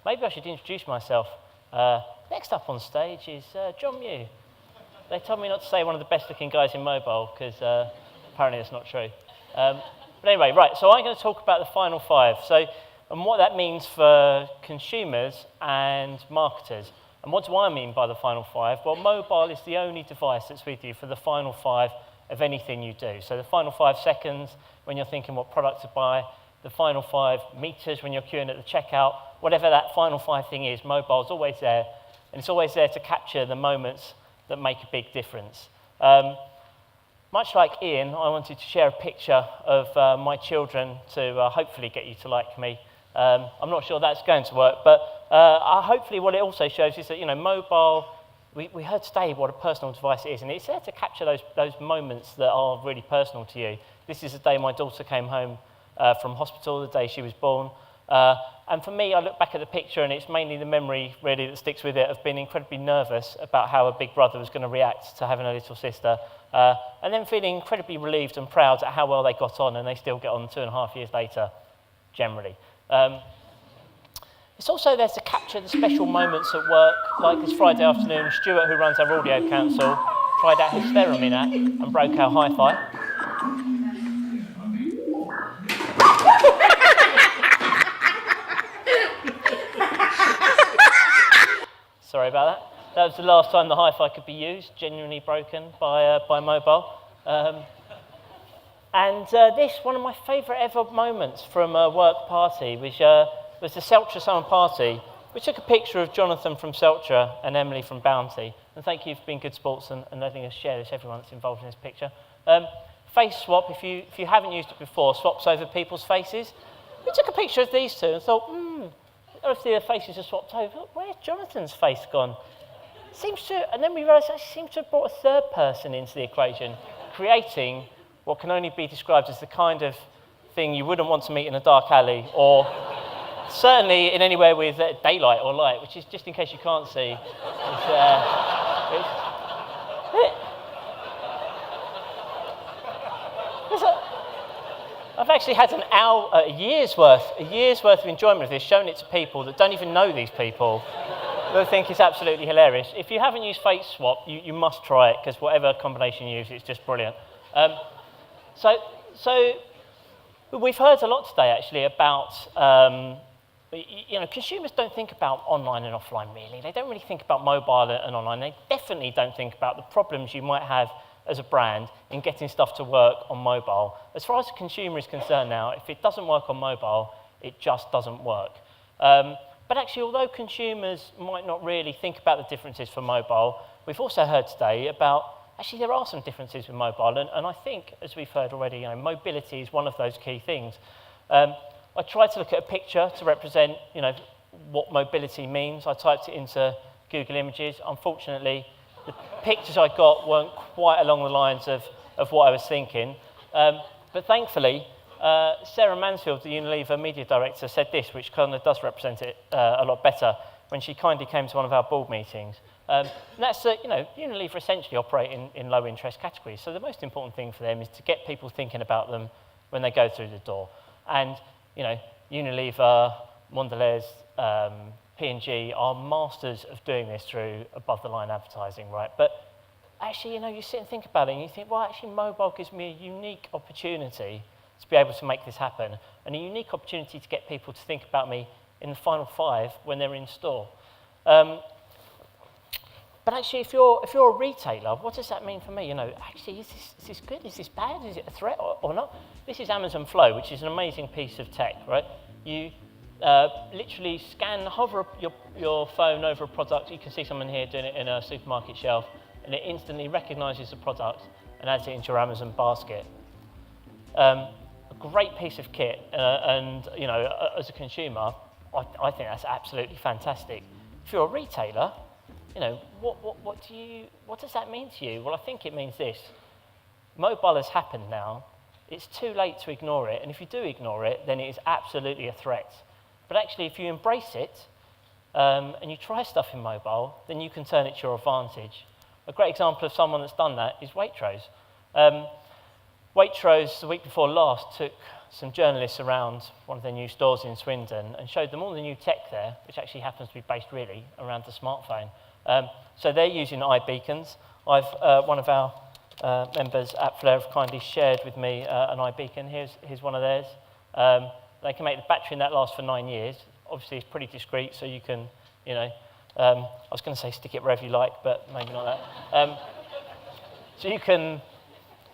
maybe I should introduce myself. Next up on stage is Jon Mew. They told me not to say one of the best-looking guys in mobile, because apparently that's not true. But anyway, right, so I'm going to talk about the final five, and what that means for consumers and marketers. And what do I mean by the final five? Well, mobile is the only device that's with you for the final five of anything you do. So the final 5 seconds when you're thinking what product to buy, the final 5 meters when you're queuing at the checkout, whatever that final 5 thing is, mobile's always there, and it's always there to capture the moments that make a big difference. Much like Ian, I wanted to share a picture of my children to hopefully get you to like me. I'm not sure that's going to work, but hopefully what it also shows is that, mobile, we heard today what a personal device it is, and it's there to capture those moments that are really personal to you. This is the day my daughter came home from hospital, the day she was born. And for me, I look back at the picture, and it's mainly the memory, really, that sticks with it, of being incredibly nervous about how a big brother was going to react to having a little sister, and then feeling incredibly relieved and proud at how well they got on, and they still get on 2.5 years later, generally. It's also there to capture the special moments at work, like this Friday afternoon. Stuart, who runs our audio council, tried out his theremin app and broke our hi-fi. Sorry about that. That was the last time the hi-fi could be used, genuinely broken by mobile. And this, one of my favourite ever moments from a work party, was the Seltra summer party. We took a picture of Jonathan from Seltra and Emily from Bounty. And thank you for being good sports and letting us share this, everyone that's involved in this picture. Face swap, if you haven't used it before, swaps over people's faces. We took a picture of these two and thought, obviously their faces are swapped over. Where's Jonathan's face gone? And then we realised that she seems to have brought a third person into the equation, creating what can only be described as the kind of thing you wouldn't want to meet in a dark alley, or certainly in anywhere with daylight or light, which is, just in case you can't see, I've actually had a year's worth of enjoyment of this, showing it to people that don't even know these people, that think it's absolutely hilarious. If you haven't used Face Swap, you must try it, because whatever combination you use, it's just brilliant. So we've heard a lot today, actually, about, consumers don't think about online and offline, really. They don't really think about mobile and online. They definitely don't think about the problems you might have as a brand in getting stuff to work on mobile. As far as the consumer is concerned now, if it doesn't work on mobile, it just doesn't work. But actually, although consumers might not really think about the differences for mobile, we've also heard today about, actually, there are some differences with mobile, and I think, as we've heard already, mobility is one of those key things. I tried to look at a picture to represent, what mobility means. I typed it into Google Images. Unfortunately, the pictures I got weren't quite along the lines of what I was thinking. But thankfully, Sarah Mansfield, the Unilever media director, said this, which kind of does represent it a lot better, when she kindly came to one of our board meetings. And that's that, Unilever essentially operate in low interest categories. So the most important thing for them is to get people thinking about them when they go through the door. And, Unilever, Mondelez, P&G are masters of doing this through above the line advertising, right? But actually, you sit and think about it and you think, well, actually, mobile gives me a unique opportunity to be able to make this happen, and a unique opportunity to get people to think about me in the final 5 when they're in store. But actually, if you're a retailer, what does that mean for me? Actually, is this good? Is this bad? Is it a threat or not? This is Amazon Flow, which is an amazing piece of tech, right? You literally hover your phone over a product. You can see someone here doing it in a supermarket shelf, and it instantly recognises the product and adds it into your Amazon basket. A great piece of kit, and as a consumer, I think that's absolutely fantastic. If you're a retailer, what does that mean to you? Well, I think it means this. Mobile has happened now. It's too late to ignore it, and if you do ignore it, then it is absolutely a threat. But actually, if you embrace it, and you try stuff in mobile, then you can turn it to your advantage. A great example of someone that's done that is Waitrose. Waitrose, the week before last, took some journalists around one of their new stores in Swindon and showed them all the new tech there, which actually happens to be based really around the smartphone. So they're using iBeacons. One of our members at Flare have kindly shared with me an iBeacon. Here's one of theirs. They can make the battery in that last for 9 years. Obviously, it's pretty discreet, so you can, I was going to say stick it wherever you like, but maybe not that. So you can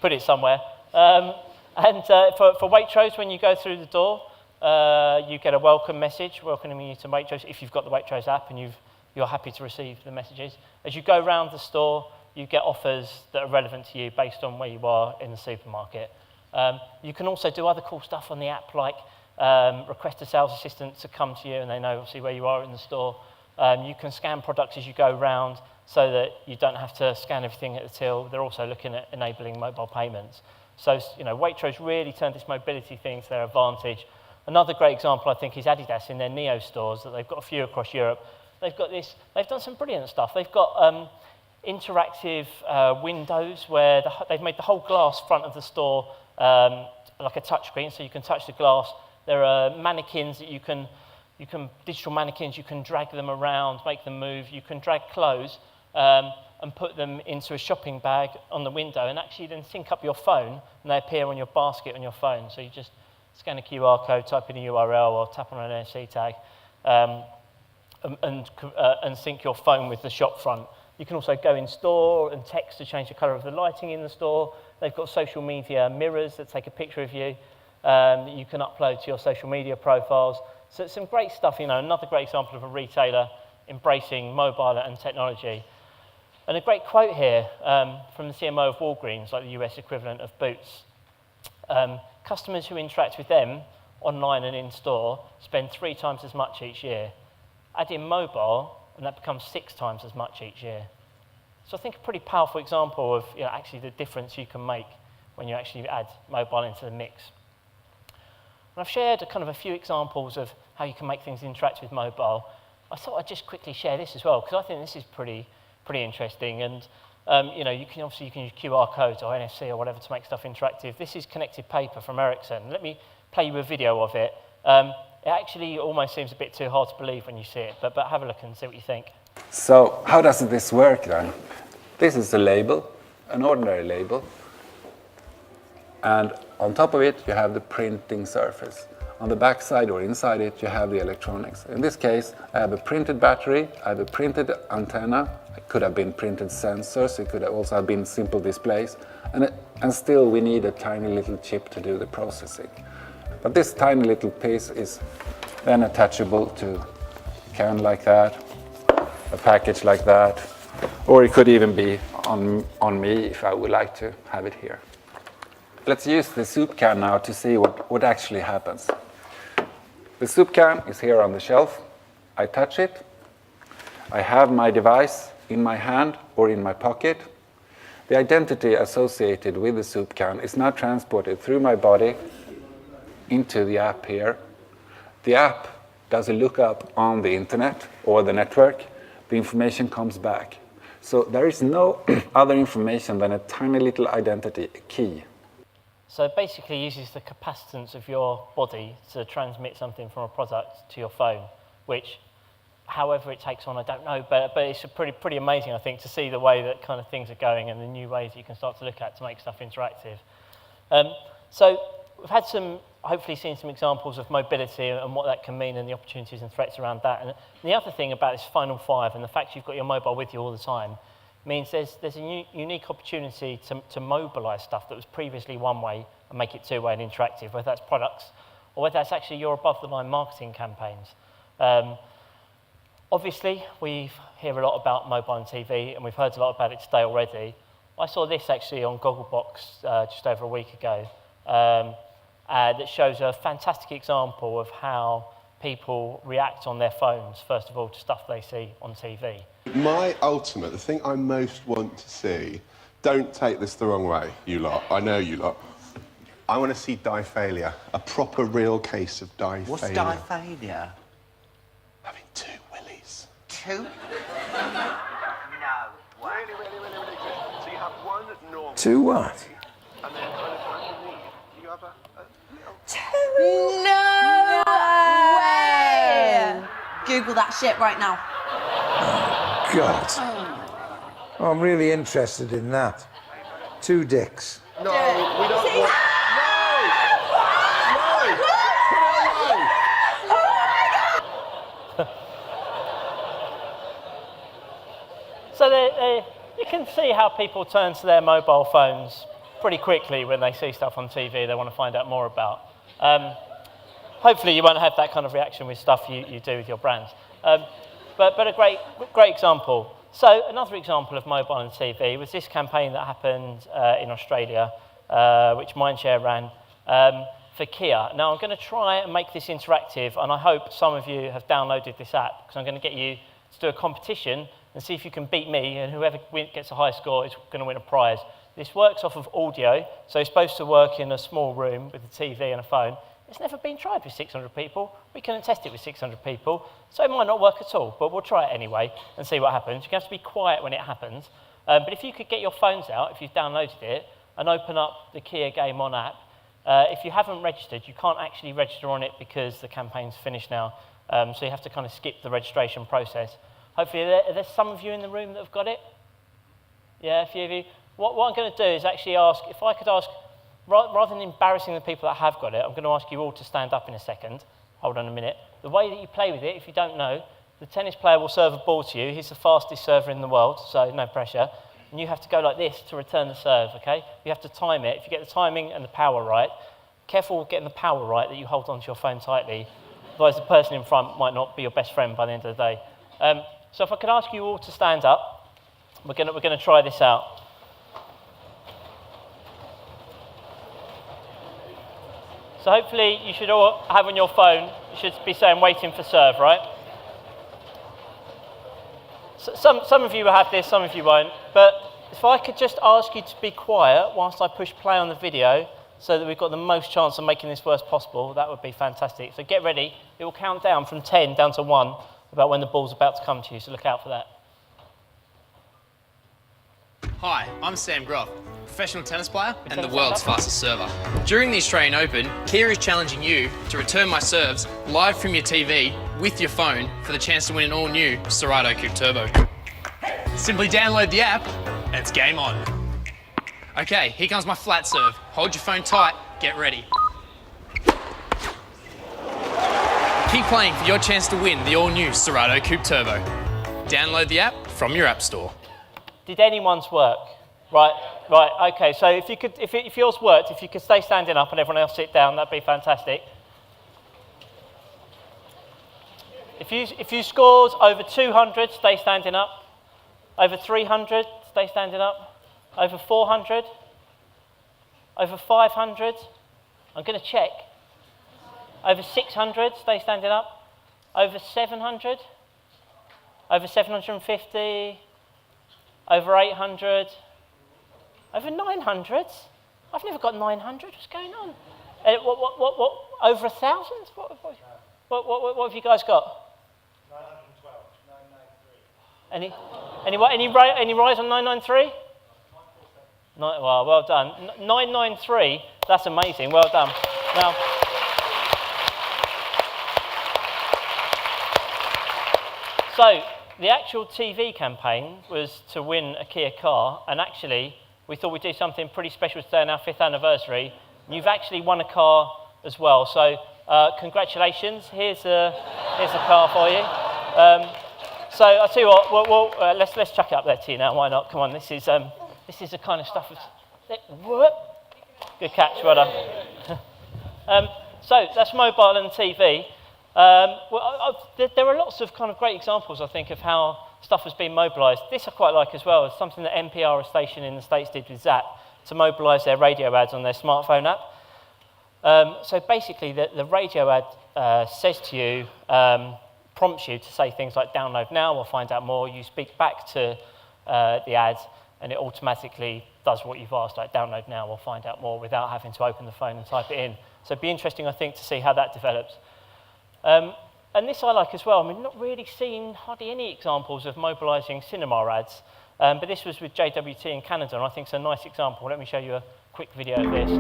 put it somewhere. For Waitrose, when you go through the door, you get a welcome message welcoming you to Waitrose if you've got the Waitrose app and you're happy to receive the messages. As you go around the store, you get offers that are relevant to you based on where you are in the supermarket. You can also do other cool stuff on the app, like request a sales assistant to come to you, and they know obviously where you are in the store. You can scan products as you go around so that you don't have to scan everything at the till. They're also looking at enabling mobile payments. So, Waitrose really turned this mobility thing to their advantage. Another great example, I think, is Adidas in their Neo stores that they've got a few across Europe. They've done some brilliant stuff. They've got interactive windows where they've made the whole glass front of the store like a touch screen, so you can touch the glass. There are mannequins that you can digital mannequins, you can drag them around, make them move. You can drag clothes and put them into a shopping bag on the window and actually then sync up your phone and they appear on your basket on your phone. So you just scan a QR code, type in a URL or tap on an NFC tag and sync your phone with the shop front. You can also go in store and text to change the colour of the lighting in the store. They've got social media mirrors that take a picture of you that you can upload to your social media profiles. So it's some great stuff, another great example of a retailer embracing mobile and technology. And a great quote here from the CMO of Walgreens, like the US equivalent of Boots. Customers who interact with them online and in store spend 3 times as much each year. Add in mobile, and that becomes 6 times as much each year. So I think a pretty powerful example of actually the difference you can make when you actually add mobile into the mix. And I've shared a few examples of how you can make things interact with mobile. I thought I'd just quickly share this as well, because I think this is pretty interesting. And you can use QR codes or NFC or whatever to make stuff interactive. This is connected paper from Ericsson. Let me play you a video of it. It actually almost seems a bit too hard to believe when you see it, but have a look and see what you think. So how does this work then? This is a label, an ordinary label. And on top of it, you have the printing surface. On the back side or inside it, you have the electronics. In this case, I have a printed battery, I have a printed antenna, it could have been printed sensors, it could have also have been simple displays, and still we need a tiny little chip to do the processing. But this tiny little piece is then attachable to a can like that, a package like that, or it could even be on me if I would like to have it here. Let's use the soup can now to see what actually happens. The soup can is here on the shelf. I touch it. I have my device in my hand or in my pocket. The identity associated with the soup can is now transported through my body into the app here. The app does a lookup on the internet or the network. The information comes back. So there is no other information than a tiny little identity key. So it basically uses the capacitance of your body to transmit something from a product to your phone, which, however it takes on, I don't know, but it's pretty amazing, I think, to see the way that kind of things are going and the new ways that you can start to look at to make stuff interactive. So we've had hopefully seen some examples of mobility and what that can mean and the opportunities and threats around that. And the other thing about this final 5 and the fact you've got your mobile with you all the time means there's a unique opportunity to mobilize stuff that was previously one way and make it 2-way and interactive, whether that's products or whether that's actually your above-the-line marketing campaigns. Obviously, we hear a lot about mobile and TV, and we've heard a lot about it today already. I saw this actually on Gogglebox just over a week ago that shows a fantastic example of how people react on their phones, first of all, to stuff they see on TV. My ultimate, the thing I most want to see, don't take this the wrong way, you lot, I know you lot. I want to see diaphalia, a proper real case of diaphalia. What's diaphalia? Having 2 willies. 2? No way. Really. So you have one normal. 2 what? And then underneath, you have a little... No way! Google that shit right now. God. Oh, I'm really interested in that. 2 dicks. No, we don't want... So you can see how people turn to their mobile phones pretty quickly when they see stuff on TV they want to find out more about. Hopefully you won't have that kind of reaction with stuff you do with your brands. But a great example. So another example of mobile and TV was this campaign that happened in Australia, which Mindshare ran for Kia. Now I'm going to try and make this interactive, and I hope some of you have downloaded this app, because I'm going to get you to do a competition and see if you can beat me, and whoever gets a high score is going to win a prize. This works off of audio, so it's supposed to work in a small room with a TV and a phone. It's never been tried with 600 people. We couldn't test it with 600 people, so it might not work at all, but we'll try it anyway and see what happens. You have to be quiet when it happens, but if you could get your phones out, if you've downloaded it, and open up the Kia Game On app, if you haven't registered, you can't actually register on it because the campaign's finished now, so you have to kind of skip the registration process. Hopefully, there's some of you in the room that have got it. Yeah, a few of you. What I'm going to do is actually ask, if I could ask, rather than embarrassing the people that have got it, I'm going to ask you all to stand up in a second. Hold on a minute. The way that you play with it, if you don't know, the tennis player will serve a ball to you. He's the fastest server in the world, so no pressure. And you have to go like this to return the serve, okay? You have to time it. If you get the timing and the power right, careful with getting the power right that you hold onto your phone tightly. Otherwise, the person in front might not be your best friend by the end of the day. So if I could ask you all to stand up, we're going to try this out. So hopefully you should all have on your phone, you should be saying waiting for serve, right? So some of you will have this, some of you won't, but if I could just ask you to be quiet whilst I push play on the video so that we've got the most chance of making this worst possible, that would be fantastic. So get ready, it will count down from 10 down to 1 about when the ball's about to come to you, so look out for that. Hi, I'm Sam Groff, professional tennis player and the world's fastest server. During the Australian Open, Kia is challenging you to return my serves live from your TV with your phone for the chance to win an all-new Serato Coupe Turbo. Simply download the app and it's game on. Okay, here comes my flat serve. Hold your phone tight, get ready. Keep playing for your chance to win the all-new Serato Coupe Turbo. Download the app from your app store. Did anyone's work? Right, okay, so if yours worked, if you could stay standing up and everyone else sit down, that'd be fantastic. If you scored over 200, stay standing up. Over 300, stay standing up. Over 400. Over 500. I'm going to check. Over 600, stay standing up. Over 700. Over 750. Over 800. Over 900. I've never got 900. What's going on? What? Over 1,000? What have you guys got? 912. 993. Any rise on 993? Well done. 993. That's amazing. Well done. Now. So the actual TV campaign was to win a Kia car, and actually we thought we'd do something pretty special today on our 5th anniversary. You've actually won a car as well, so congratulations. Here's a car for you. So I'll tell you what, let's chuck it up there to you now. Why not? Come on, this is the kind of stuff. Good catch, well done. So that's mobile and TV. There are lots of kind of great examples, I think, of how stuff has been mobilised. This I quite like as well. It's something that NPR, a station in the States, did with Zap to mobilise their radio ads on their smartphone app. So basically, the radio ad says to you, prompts you to say things like download now or find out more. You speak back to the ad, and it automatically does what you've asked, like download now or find out more, without having to open the phone and type it in. So it'd be interesting, I think, to see how that develops. And this I like as well. I mean, not really seen hardly any examples of mobilising cinema ads, but this was with JWT in Canada, and I think it's a nice example. Let me show you a quick video of this.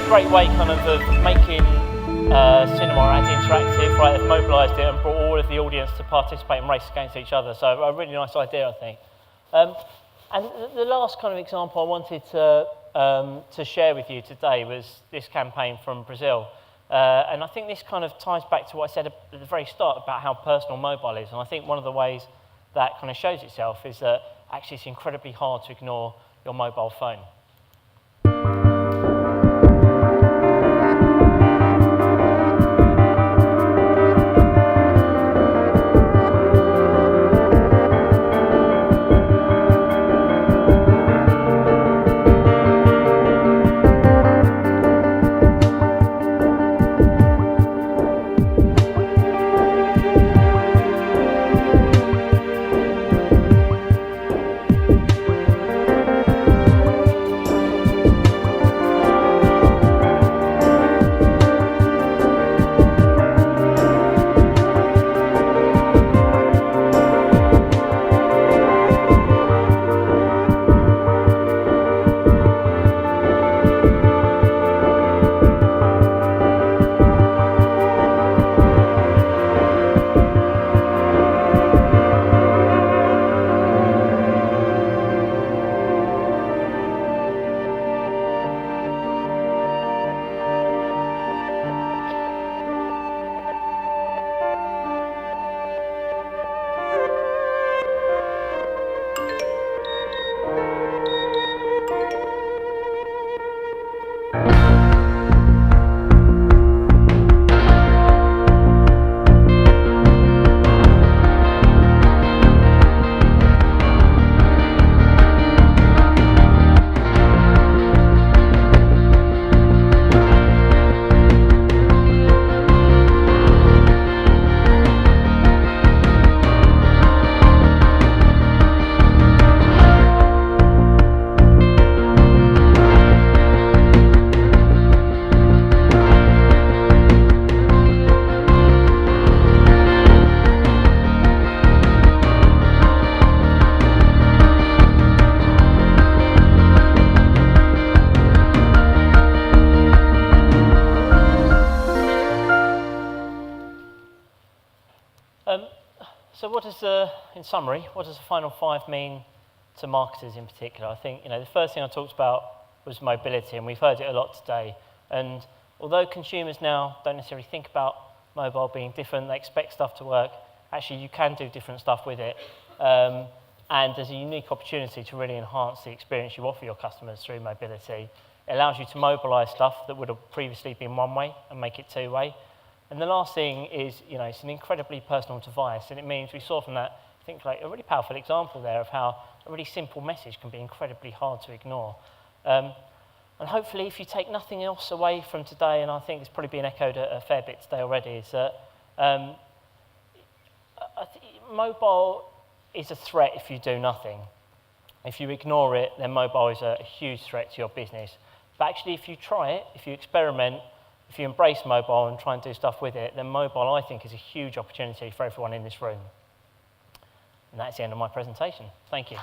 great way kind of making cinema and interactive, right? They've mobilised it and brought all of the audience to participate and race against each other. So a really nice idea, I think. And the last kind of example I wanted to share with you today was this campaign from Brazil. And I think this kind of ties back to what I said at the very start about how personal mobile is. And I think one of the ways that kind of shows itself is that actually it's incredibly hard to ignore your mobile phone. So what does, in summary, what does the final 5 mean to marketers in particular? I think, the first thing I talked about was mobility, and we've heard it a lot today. And although consumers now don't necessarily think about mobile being different, they expect stuff to work, actually you can do different stuff with it. And there's a unique opportunity to really enhance the experience you offer your customers through mobility. It allows you to mobilise stuff that would have previously been one way and make it two way. And the last thing is, it's an incredibly personal device, and it means we saw from that, I think, like a really powerful example there of how a really simple message can be incredibly hard to ignore. And hopefully, if you take nothing else away from today, and I think it's probably been echoed a fair bit today already, is that mobile is a threat if you do nothing. If you ignore it, then mobile is a huge threat to your business. But actually, if you try it, if you experiment, if you embrace mobile and try and do stuff with it, then mobile, I think, is a huge opportunity for everyone in this room. And that's the end of my presentation. Thank you.